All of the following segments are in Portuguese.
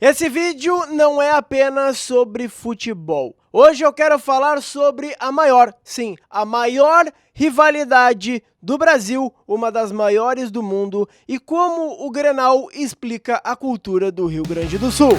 Esse vídeo não é apenas sobre futebol. Hoje eu quero falar sobre a maior, sim, a maior rivalidade do Brasil, uma das maiores do mundo, e como o Grenal explica a cultura do Rio Grande do Sul.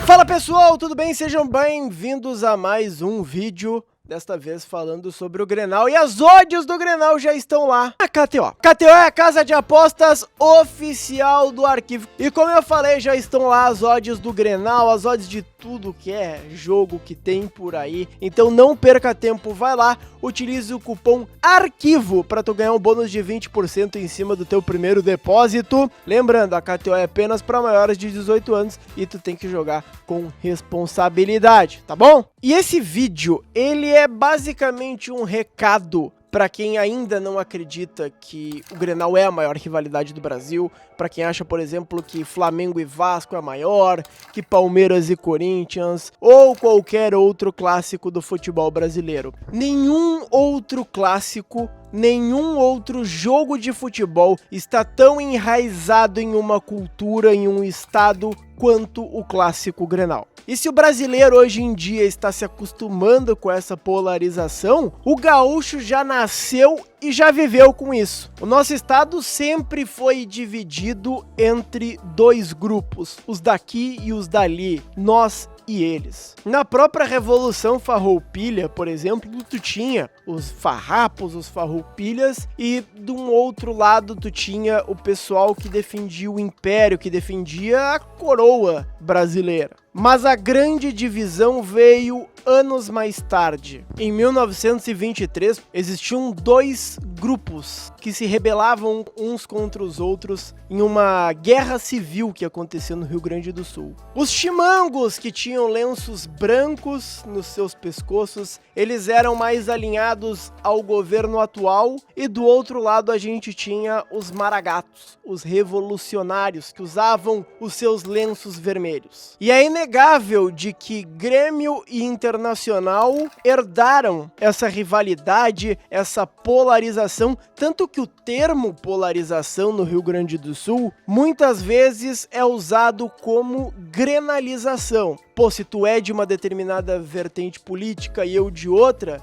Fala pessoal, tudo bem? Sejam bem-vindos a mais um vídeo. Desta vez falando sobre o Grenal, e as odds do Grenal já estão lá na KTO. KTO é a casa de apostas oficial do Arquivo. E como eu falei, já estão lá as odds do Grenal, as odds de tudo que é jogo que tem por aí. Então não perca tempo, vai lá, utilize o cupom ARQUIVO para tu ganhar um bônus de 20% em cima do teu primeiro depósito. Lembrando, a KTO é apenas para maiores de 18 anos e tu tem que jogar com responsabilidade, tá bom? E esse vídeo, ele é basicamente um recado para quem ainda não acredita que o Grenal é a maior rivalidade do Brasil, para quem acha, por exemplo, que Flamengo e Vasco é a maior, que Palmeiras e Corinthians, ou qualquer outro clássico do futebol brasileiro. Nenhum outro clássico, nenhum outro jogo de futebol está tão enraizado em uma cultura, em um estado, quanto o clássico Grenal. E se o brasileiro hoje em dia está se acostumando com essa polarização, o gaúcho já nasceu e já viveu com isso. O nosso estado sempre foi dividido entre dois grupos, os daqui e os dali, nós e eles. Na própria Revolução Farroupilha, por exemplo, tu tinha os farrapos, os farroupilhas, e de um outro lado tu tinha o pessoal que defendia o império, que defendia a coroa brasileira. Mas a grande divisão veio anos mais tarde. Em 1923, existiam dois grupos que se rebelavam uns contra os outros em uma guerra civil que aconteceu no Rio Grande do Sul. Os chimangos, que tinham lenços brancos nos seus pescoços, eles eram mais alinhados ao governo atual, e do outro lado a gente tinha os maragatos, os revolucionários, que usavam os seus lenços vermelhos. E é inegável de que Grêmio e Internacional herdaram essa rivalidade, essa polarização, tanto que o termo polarização no Rio Grande do Sul muitas vezes é usado como grenalização. Pô, se tu é de uma determinada vertente política e eu de outra,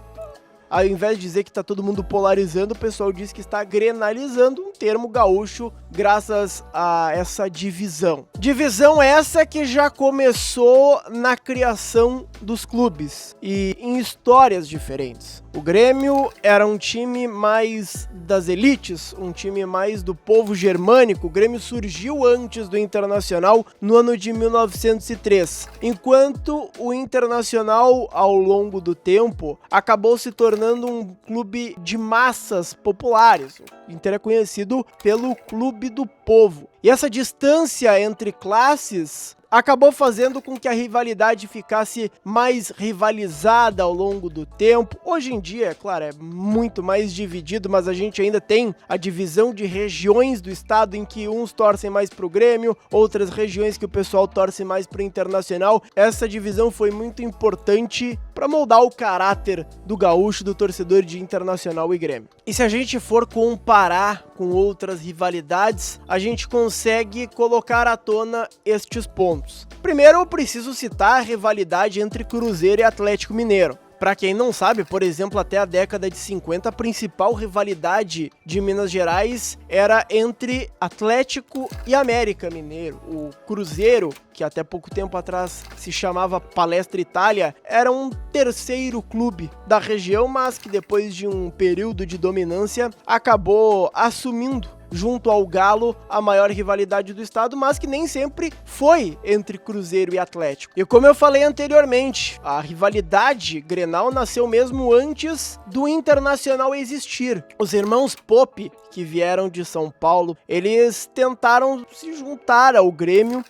ao invés de dizer que está todo mundo polarizando, o pessoal diz que está grenalizando, um termo gaúcho, graças a essa divisão. Divisão essa que já começou na criação dos clubes e em histórias diferentes. O Grêmio era um time mais das elites, um time mais do povo germânico. O Grêmio surgiu antes do Internacional no ano de 1903, enquanto o Internacional, ao longo do tempo, acabou se tornando um clube de massas populares. O Inter é conhecido pelo clube do povo. E essa distância entre classes acabou fazendo com que a rivalidade ficasse mais rivalizada ao longo do tempo. Hoje em dia, é claro, é muito mais dividido, mas a gente ainda tem a divisão de regiões do estado em que uns torcem mais pro Grêmio, outras regiões que o pessoal torce mais pro Internacional. Essa divisão foi muito importante para moldar o caráter do gaúcho, do torcedor de Internacional e Grêmio. E se a gente for comparar com outras rivalidades, a gente consegue colocar à tona estes pontos. Primeiro, eu preciso citar a rivalidade entre Cruzeiro e Atlético Mineiro. Para quem não sabe, por exemplo, até a década de 50, a principal rivalidade de Minas Gerais era entre Atlético e América Mineiro. O Cruzeiro, que até pouco tempo atrás se chamava Palestra Itália, era um terceiro clube da região, mas que depois de um período de dominância acabou assumindo junto ao Galo a maior rivalidade do estado, mas que nem sempre foi entre Cruzeiro e Atlético. E como eu falei anteriormente, a rivalidade Grenal nasceu mesmo antes do Internacional existir. Os irmãos Pope, que vieram de São Paulo, eles tentaram se juntar ao Grêmio,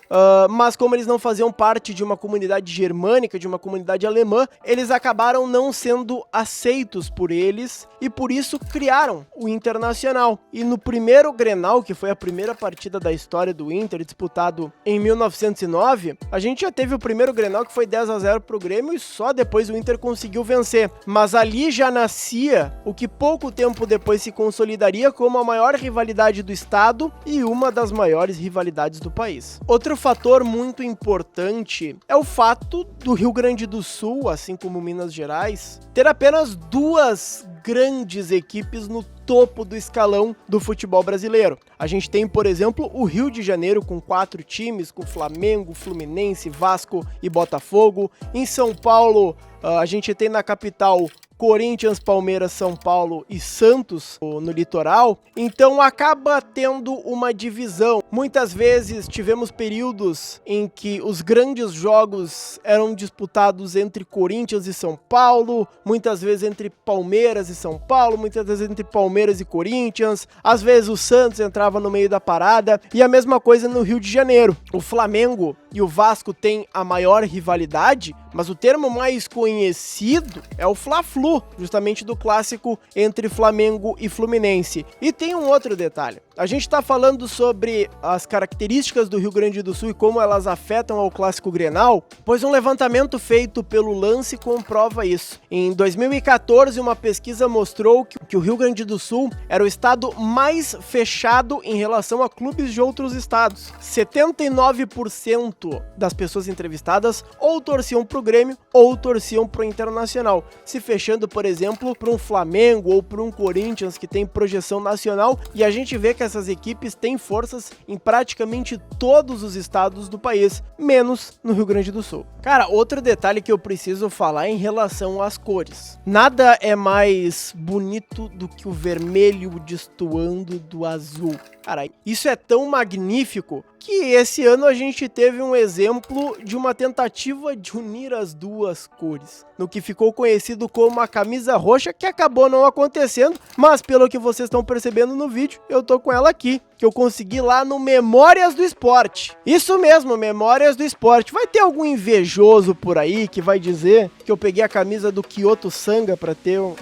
mas como eles não faziam parte de uma comunidade germânica, de uma comunidade alemã, eles acabaram não sendo aceitos por eles e por isso criaram o Internacional. E no primeiro primeiro Grenal, que foi a primeira partida da história do Inter, disputado em 1909, a gente já teve o primeiro Grenal que foi 10-0 pro Grêmio e só depois o Inter conseguiu vencer. Mas ali já nascia o que pouco tempo depois se consolidaria como a maior rivalidade do estado e uma das maiores rivalidades do país. Outro fator muito importante é o fato do Rio Grande do Sul, assim como Minas Gerais, ter apenas duas grandes equipes no topo do escalão do futebol brasileiro. A gente tem, por exemplo, o Rio de Janeiro com 4 times, com Flamengo, Fluminense, Vasco e Botafogo. Em São Paulo, a gente tem na capital Corinthians, Palmeiras, São Paulo e Santos no litoral, então acaba tendo uma divisão. Muitas vezes tivemos períodos em que os grandes jogos eram disputados entre Corinthians e São Paulo, muitas vezes entre Palmeiras e São Paulo, muitas vezes entre Palmeiras e Corinthians, às vezes o Santos entrava no meio da parada, e a mesma coisa no Rio de Janeiro. O Flamengo e o Vasco têm a maior rivalidade, mas o termo mais conhecido é o Fla-Flu, justamente do clássico entre Flamengo e Fluminense. E tem um outro detalhe. A gente está falando sobre as características do Rio Grande do Sul e como elas afetam ao clássico Grenal, pois um levantamento feito pelo Lance comprova isso. Em 2014, uma pesquisa mostrou que o Rio Grande do Sul era o estado mais fechado em relação a clubes de outros estados. 79% das pessoas entrevistadas ou torciam pro Grêmio ou torciam pro Internacional, se fechando, por exemplo, para um Flamengo ou para um Corinthians que tem projeção nacional, e a gente vê que essas equipes têm forças em praticamente todos os estados do país, menos no Rio Grande do Sul. Cara, outro detalhe que eu preciso falar é em relação às cores. Nada é mais bonito do que o vermelho destoando do azul. Cara, isso é tão magnífico que esse ano a gente teve um exemplo de uma tentativa de unir as duas cores, no que ficou conhecido como a camisa roxa, que acabou não acontecendo, mas pelo que vocês estão percebendo no vídeo, eu tô com ela aqui, que eu consegui lá no Memórias do Esporte. Isso mesmo, Memórias do Esporte. Vai ter algum invejoso por aí que vai dizer que eu peguei a camisa do Kyoto Sanga pra ter um...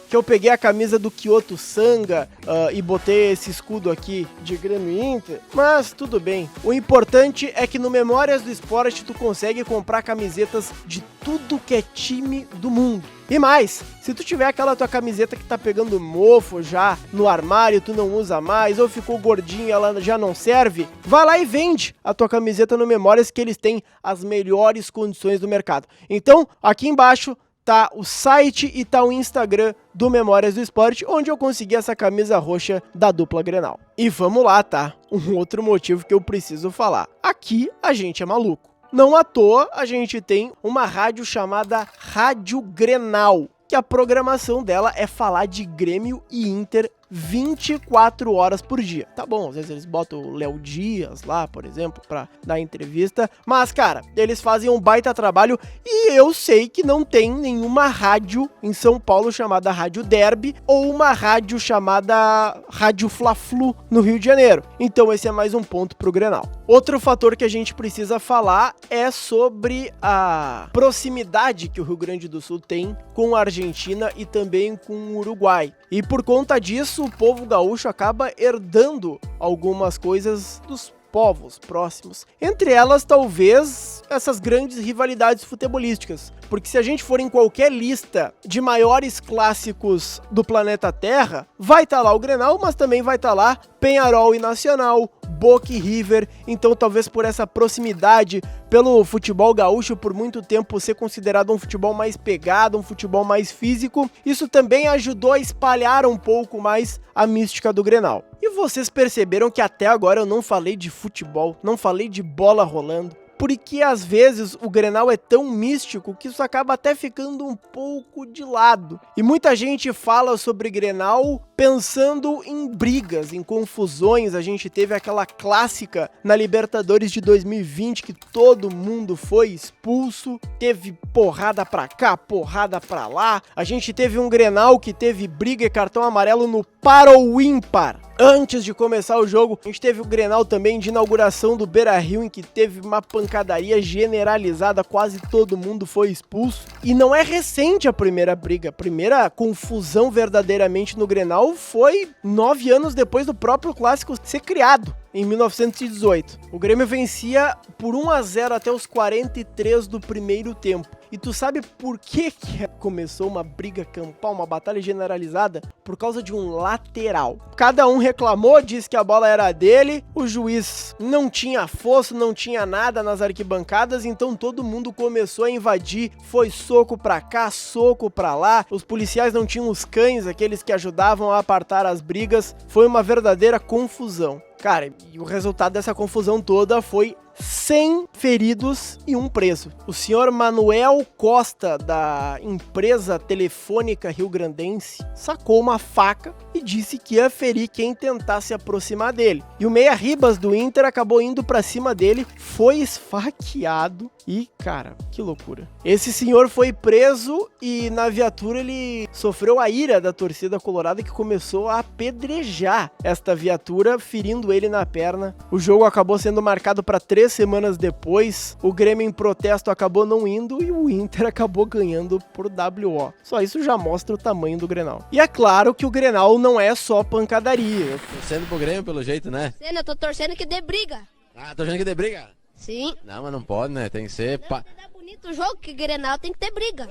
que eu peguei a camisa do Kyoto Sanga e botei esse escudo aqui de Grêmio e Inter, mas tudo bem. O importante é que no Memórias do Esporte tu consegue comprar camisetas de tudo que é time do mundo. E mais, se tu tiver aquela tua camiseta que tá pegando mofo já no armário, tu não usa mais, ou ficou gordinha, ela já não serve, vai lá e vende a tua camiseta no Memórias, que eles têm as melhores condições do mercado. Então, aqui embaixo tá o site e tá o Instagram do Memórias do Esporte, onde eu consegui essa camisa roxa da dupla Grenal. E vamos lá, tá? Um outro motivo que eu preciso falar. Aqui a gente é maluco. Não à toa a gente tem uma rádio chamada Rádio Grenal, que a programação dela é falar de Grêmio e Inter 24 horas por dia. Tá bom, às vezes eles botam o Léo Dias lá, por exemplo, pra dar entrevista, mas, cara, eles fazem um baita trabalho e eu sei que não tem nenhuma rádio em São Paulo chamada Rádio Derby ou uma rádio chamada Rádio Fla-Flu no Rio de Janeiro. Então esse é mais um ponto pro Grenal. Outro fator que a gente precisa falar é sobre a proximidade que o Rio Grande do Sul tem com a Argentina e também com o Uruguai. E por conta disso, o povo gaúcho acaba herdando algumas coisas dos povos próximos. Entre elas, talvez, essas grandes rivalidades futebolísticas. Porque se a gente for em qualquer lista de maiores clássicos do planeta Terra, vai estar lá o Grenal, mas também vai estar lá Peñarol e Nacional, Boca e River. Então, talvez por essa proximidade, pelo futebol gaúcho por muito tempo ser considerado um futebol mais pegado, um futebol mais físico, isso também ajudou a espalhar um pouco mais a mística do Grenal. E vocês perceberam que até agora eu não falei de futebol, não falei de bola rolando, porque às vezes o Grenal é tão místico que isso acaba até ficando um pouco de lado. E muita gente fala sobre Grenal pensando em brigas, em confusões. A gente teve aquela clássica na Libertadores de 2020 que todo mundo foi expulso, teve porrada pra cá, porrada pra lá. A gente teve um Grenal que teve briga e cartão amarelo no para ou ímpar. Antes de começar o jogo, a gente teve o Grenal também de inauguração do Beira-Rio, em que teve uma pancadaria generalizada, quase todo mundo foi expulso. E não é recente a primeira briga, a primeira confusão verdadeiramente no Grenal Grenal foi 9 anos depois do próprio clássico ser criado, em 1918. O Grêmio vencia por 1-0 até os 43 do primeiro tempo. E tu sabe por que começou uma briga campal, uma batalha generalizada? Por causa de um lateral. Cada um reclamou, disse que a bola era dele, o juiz não tinha fosso, não tinha nada nas arquibancadas, então todo mundo começou a invadir, foi soco pra cá, soco pra lá, os policiais não tinham os cães, aqueles que ajudavam a apartar as brigas, foi uma verdadeira confusão. Cara, e o resultado dessa confusão toda foi 100 feridos e 1 preso. O senhor Manuel Costa, da empresa telefônica rio-grandense, sacou uma faca e disse que ia ferir quem tentasse aproximar dele. E o Meia Ribas do Inter acabou indo pra cima dele, foi esfaqueado e, cara, que loucura. Esse senhor foi preso e na viatura ele sofreu a ira da torcida colorada, que começou a apedrejar esta viatura, ferindo ele na perna. O jogo acabou sendo marcado para 3 semanas depois. O Grêmio em protesto acabou não indo e o Inter acabou ganhando por WO. Só isso já mostra o tamanho do Grenal. E é claro que o Grenal não é só pancadaria. Torcendo pro Grêmio pelo jeito, né? Eu tô torcendo que dê briga. Ah, torcendo que dê briga? Sim. Não, mas não pode, né? Tem que ser... Não, dá bonito o jogo, que Grenal tem que ter briga.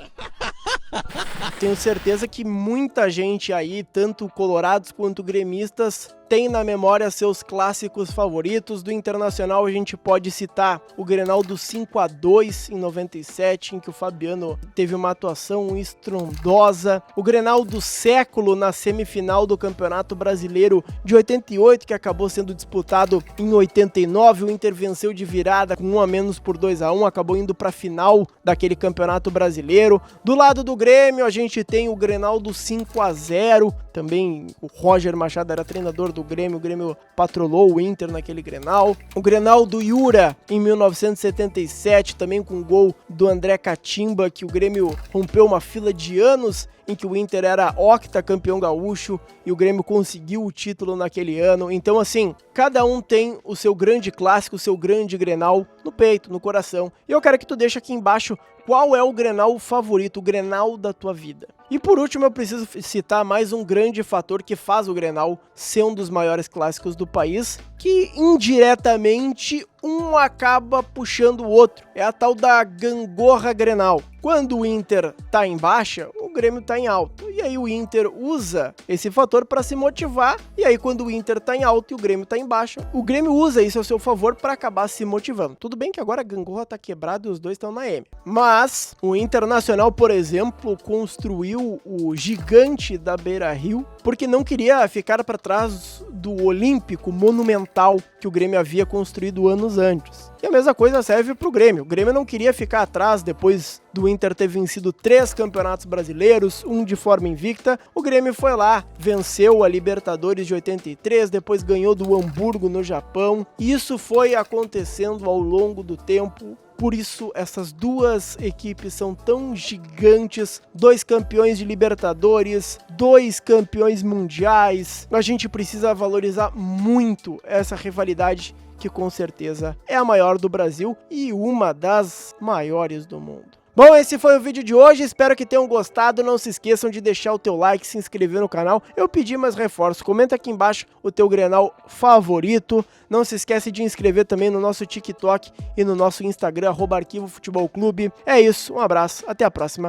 Tenho certeza que muita gente aí, tanto colorados quanto gremistas, tem na memória seus clássicos favoritos. Do Internacional a gente pode citar o Grenal do 5-2 em 97, em que o Fabiano teve uma atuação estrondosa. O Grenal do século na semifinal do Campeonato Brasileiro de 88, que acabou sendo disputado em 89. O Inter venceu de virada com 1-, por 2-1, acabou indo para a final daquele Campeonato Brasileiro. Do lado do Grêmio a gente tem o Grenal do 5-0, também o Roger Machado era treinador do Grêmio, o Grêmio patrolou o Inter naquele Grenal. O Grenal do Yura em 1977, também com o gol do André Catimba, que o Grêmio rompeu uma fila de anos em que o Inter era octacampeão gaúcho e o Grêmio conseguiu o título naquele ano. Então, assim, cada um tem o seu grande clássico, o seu grande Grenal no peito, no coração. E eu quero que tu deixe aqui embaixo qual é o Grenal favorito, o Grenal da tua vida. E por último, eu preciso citar mais um grande fator que faz o Grenal ser um dos maiores clássicos do país, que indiretamente um acaba puxando o outro. É a tal da gangorra Grenal. Quando o Inter tá em baixa, o Grêmio tá em alta. E aí o Inter usa esse fator para se motivar. E aí quando o Inter tá em alta e o Grêmio tá em baixa, o Grêmio usa isso ao seu favor para acabar se motivando. Tudo bem que agora a gangorra tá quebrada e os dois estão na M. Mas o Internacional, por exemplo, construiu o gigante da Beira-Rio porque não queria ficar para trás do Olímpico Monumental que o Grêmio havia construído anos antes. E a mesma coisa serve para o Grêmio. O Grêmio não queria ficar atrás depois do Inter ter vencido 3 campeonatos brasileiros, um de forma invicta. O Grêmio foi lá, venceu a Libertadores de 83, depois ganhou do Hamburgo no Japão. Isso foi acontecendo ao longo do tempo. Por isso, essas duas equipes são tão gigantes, 2 campeões de Libertadores, 2 campeões mundiais. A gente precisa valorizar muito essa rivalidade, que com certeza é a maior do Brasil e uma das maiores do mundo. Bom, esse foi o vídeo de hoje, espero que tenham gostado, não se esqueçam de deixar o teu like, se inscrever no canal. Eu pedi mais reforço, comenta aqui embaixo o teu Grenal favorito, não se esquece de inscrever também no nosso TikTok e no nosso Instagram, @ArquivoFutebolClube. É isso, um abraço, até a próxima.